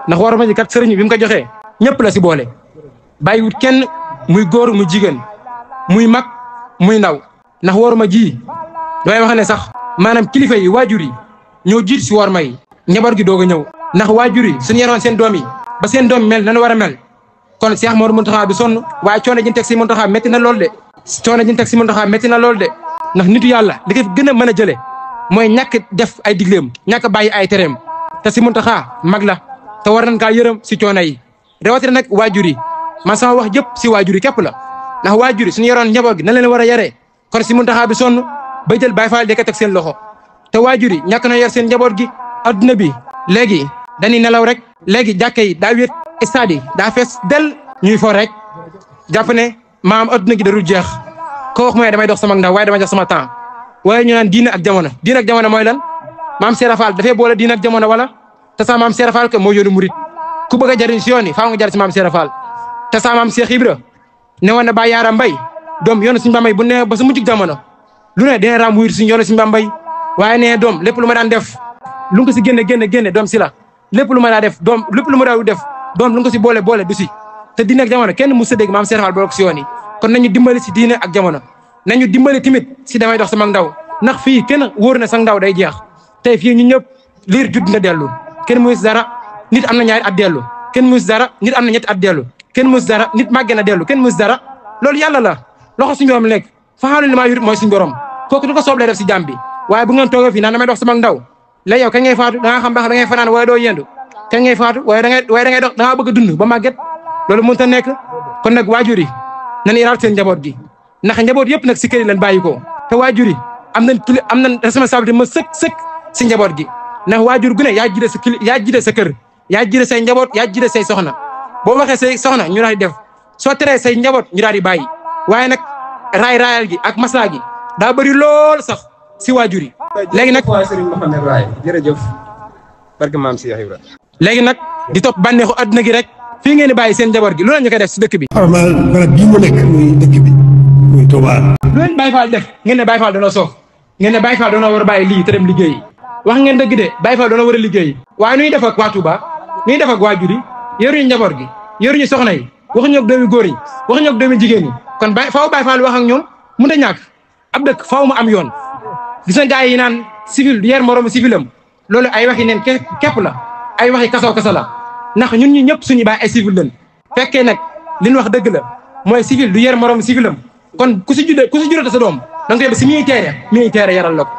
ndax war ma ji kat sëriñ bi mu ko joxee ñëpp la si boole bàyyiwut kenn muy góor muy jigéen muy mag muy ndaw ndax war ma ji damay wax ne sax maanaam kilifa yi waajur yi ñoo jiit si war ma yi njaboot gi doog a ñëw ndax waajur yi suñu yaroon seen doom yi ba seen doom mel nañu war a mel kon Cheikh Mouhamadou Mountakha du sonn waaye coono ji ñu teg si Mountakha métti na lool de coono ji ñu teg si Mountakha métti na lool de ndax nitu yàlla li ko gën a mën a jële mooy ñàkk def ay digleem ñàkk bàyyi ay tereem te si Mountakha mag la te war nañ kaa yërëm si coono yi rawatina nag waajur yi man sama wax jëpp si waajur yi képp la ndax waajur yi suñu yoroon njaboot gi na leen war a yaree kon si Mountakha du sonn ba jël Baay Faal di ko teg seen loxo te waajur yi ñàkk na yor seen njaboot gi adduna bi léegi dañuy nelaw rek léegi jàkka yi daa wéet stade yi daa fees del ñuy fo rek jàpp ne maam adduna gi darul jeex ko wax mooy damay dox sama ndaw waaye damay jox sama temps waaye ñu naan diine ak jamono mooy lan maam Serap Fall dafay boole diine ak jamono wala te sa maam Serap Fall que moo yoonu murit ku bëgg a jariñ si yoon yi faaw nga jar si maam Serap Fall te sa maam Cheikh Ibra ne woon na Baay Yaara Mbay doom yoonu suñu Bambay bu ne ba su mujjug jamono lu ne dina raam wuyut suñu yoonu suñu Bambay waaye ne doom lépp lu ma daan def lu nga ko si génne doom si la lépp lu ma daa def doom lépp lu ma daa def doom lu nga ko si boole du si te diine ak jamono kenn mu sa dégg maam Serap Fall boole ko si yoon yi kon nañu dimbali si diine ak jamono nañu dimbali tamit si damay dox sama ndaw ndax fii kenn wóor na sa ndaw day jeex tey fii ñu ñëpp liir judd na dellu kenn mu si dara nit am na ñaari at dellu kenn mu si dara nit am na ñetti at dellu kenn mu si dara nit màgge na dellu kenn mu si dara loolu yàlla la loxo suñu borom lekk faxaalu li maa yurit mooy suñu borom kooku du ko sooblee def si jàmm bi waaye bu ngeen toogee fii naan damay dox sama ndaw la yow kañ ngay faatu da nga xam ba da ngay fanaan waaye doo yendu kañ ngay faatu waaye da ngay dox da nga bëgg a dund ba màgget loolu mënut a nekk kon nag waajur yi nañu yaraat seen njaboot gi ndax njaboot yëpp nag si kër yi lañ bàyyi ko te waajur yi am nañ responsabilité ma sëkk si njaboot gi ndax waajur gu ne yaa jiite sa kër yaa jiite say njaboot yaa jiite say soxna boo waxee say soxna ñu daal di def soo teree say njaboot ñu daal di bàyyi waaye nag raayal gi ak maslaa gi daa bëri lool sax si waajur yi léegi nag Serigne Mohamed Raay jërëjëf barke maam Cheikh Ibra léegi nag di topp bànneexu adduna gi rek fii ngeen di bàyyi seen njaboot gi lu leen ñu koy def si dëkk bi normal barab bii mu nekk muy dëkk bi muy Touba lu leen Baye Fall def ngeen ne Baye Fall doona soof ngeen ne Baye Fall doona war a bàyyi lii te dem liggéeyi wax ngeen dëgg de Baye Fall doona war a liggéeyi waaye nuy def ak waa Touba nuy def ak waajur yi yoruñu njaboot gi yoruñu soxna yi waxuñu ak doomi góor yi waxuñu ak doomi jigéen yi kon faaw Baye Fall wax ak ñoom mënut a ñàkk ab dëkk faaw mu am yoon gis nga gars yi naan civil du yer moromu civilam loolu ay waxi neen képp la ay waxi kaso la ndax ñun ñi ñëpp suñu baay ay civil lañ fekkee nag li ñu wax dëgg la mooy civil du yer moromu civilam kon ku si juddate sa doom da nga koy ba si militaire yaral la ko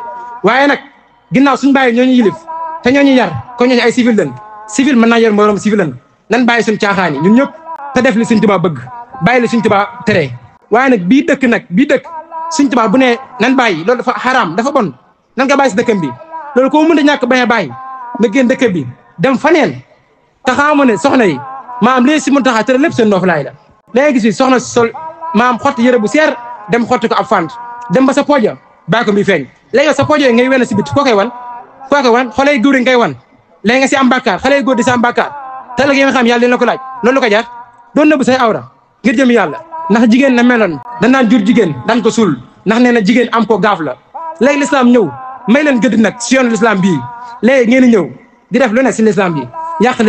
waaye nag ginnaaw suñu bàyyi ñooñu yilif te ñooñu yar kon ñooñu ay civil lañ civil mën naa yer moromu civil lañ nan bàyyi suñu caaxaan yi ñun ñëpp te def li Sëñ Tuubaa bëgg bàyyi li Sëñ Tuubaa tere waaye nag bii dëkk Sëñ Tuubaa bu ne nan bàyyi loolu dafa xaraam dafa bon nan nga bàyyi si dëkkam bi loolu ko mën a ñàkk bañ a bàyyi na génn dëkk bi dem faneen te xamoo ne soxna yi maam léegi si Mountakha tere lépp seen noofu laay la léegi gis fi soxna sol maam xotti yëre bu seer dem xotti ko ab fant dem ba sa poja bàyyi ko mbi feeñ léegi sa pojo yi ngay wen si bit foo koy wan xale yu góor yi ngay wan léegi nga si am bàkkaar xale yu góor di si am bàkkaar te la nga xam yàlla dina la ko laaj loolu ko jar doon nëbb say awra ngir jëm yàlla ndax jigéen na meloon danaan jur jigéen daan ko suul ndax nee na jigéen am ko gaaf la léegi lislaam ñëw may leen gëdd nag si yoonu lislaam bii léegi ngeen ñëw di def lu ne si lislaam bi yàq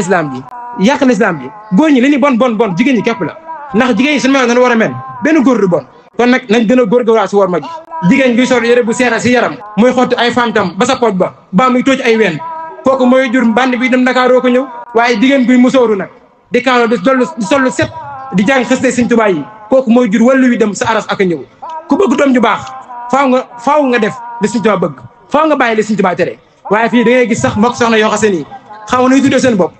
lislaam bi góor ñi li ñu bon jigéen ñi képp la ndax jigéen ñi suñu meloon dañu war a mel benn góor du bon kon nag nañ gën a góorgóorlu si war ma ji jigéen gi sol yére bu seera si yaram muy xotti ay fantam ba sa pooj ba muy tooj ay ween kooku mooy jur mbànd bi dem Ndakaaroo ko ñëw waaye jigéen guy musóoru nag di kaano di sollu set di jàng xëste Sëñ Tuubaa yi kooku mooy jur wàllu wi dem sa aras ak a ñëw ku bëgg doom ju baax faaw nga def li Sëñ Tuubaa bëgg faaw nga bàyyi li Sëñ Tuubaa tere waaye fii da ngay gis sax mbokk soxna yoo xasee nii xam nga nuy tuddee seen bopp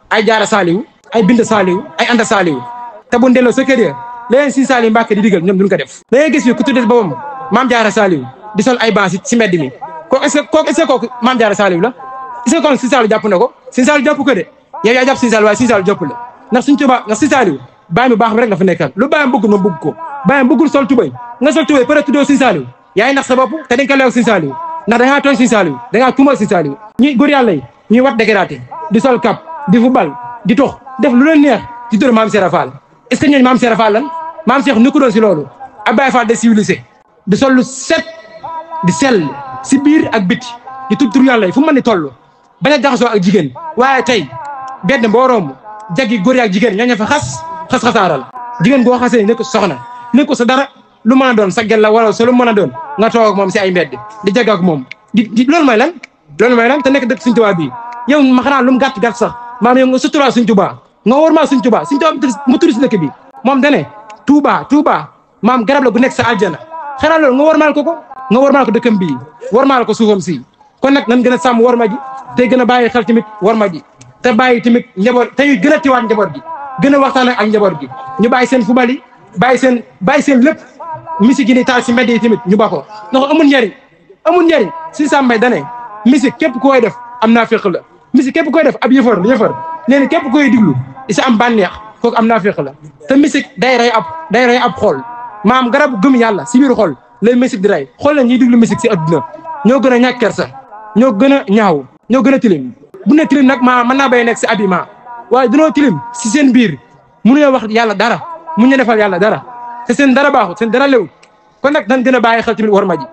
ay jaara saaliwu ay bind saaliwu ay anda saaliwu te bu ndelloo sa kër ya leneen si Saaliw Mbàkke di digal ñoom duñ ko def da ngay gis fi ku tuddee boppam maam jaara saaliwu di sol ay ban si mbedd mi kooku est-ce que kooku maam jaara saaliwu la est-ce que kon Sëñ Saaliw jàpp na ko Sëñ Saaliw jàpp ko de yow yaa jàpp Sëñ Saaliw waaye Sëñ Saaliw jàpp la ndax Sëñ Tuubaa ndax Sëñ Saaliw bàyyi mi baax mi rek la fa nekkal lu bàyyam bëggul ma bëgg ko bàyyam bëggul sol tubay nga sol tubay peut être tuddoo Sëñ Saaliw yaay nax sa bopp te dañ ko leew Sëñ Saaliw ndax dangaa tooñ Sëñ Saaliw dangaa tuumal Sëñ Saaliw ñi góor yàlla yi ñuy wat dégraté di sol cap di football di tox def lu leen neex di tur maam Serap Fall est-ce que ñooñu maam Serap Fall lan maam Cheikh ñu ko doon si loolu ab Baye Fall de civilisé di sol lu set di sell si biir ak biti di tudd tur yàlla yi fu mu mën ni toll bañ a jaxasoo ak jigéen waaye tey bedd boo romb jaggi góor ak jigéen ñoo fa xas-xasaaral jigéen boo xasee ne ko soxna ne ko sa dara lu mën a doon sa gel la wala sa lu mën a doon nga toog ak moom si ay mbedd di jag ak moom di loolu mooy lan te nekk dëkk Sëñ Tuubaa bii yow ma xanaa lu mu gàtt sax maanaam yow nga suturaal Sëñ Tuubaa nga wormaal Sëñ Tuubaa mu turi si dëkk bi moom dane Tuubaa maam garab la gu nekk sa aljana xanaa loolu nga wormaal ko dëkkam bii wormaal ko suufam si kon nag nan gën a sàmm worma ji te gën a bàyyi xel tamit worma ji te bàyyi tamit njaboot te gën a tiwaat njaboot gi gën a waxtaan ak njaboot gi ñu bàyyi seen fubal yi bàyyi seen lépp musique yi ni taal si mbedd yi tamit ñu ba ko ndax amul njariñ si sàmbay dane musique képp koy def am naa féq la musique képp koy def ab yëfër nee na képp koy diglu isa am bànneex kooku am naa féq la te musique day rey ab xol maam garabu gëm yàlla si biir xol lay musique di rey xool la ñuy diglu musique si adduna ñoo gën a ñàkk kersa ñoo gën a ñaaw ñoo gën a tilim bu ne tilim nag maa mën naa bay nekk si habillement waaye dunoo tilim si seen biir mënuñoo wax yàlla dara mënuñu defal yàlla dara te seen dara baaxut seen dara lewut kon nag nan gën a bàyyi xel tamit war ma ji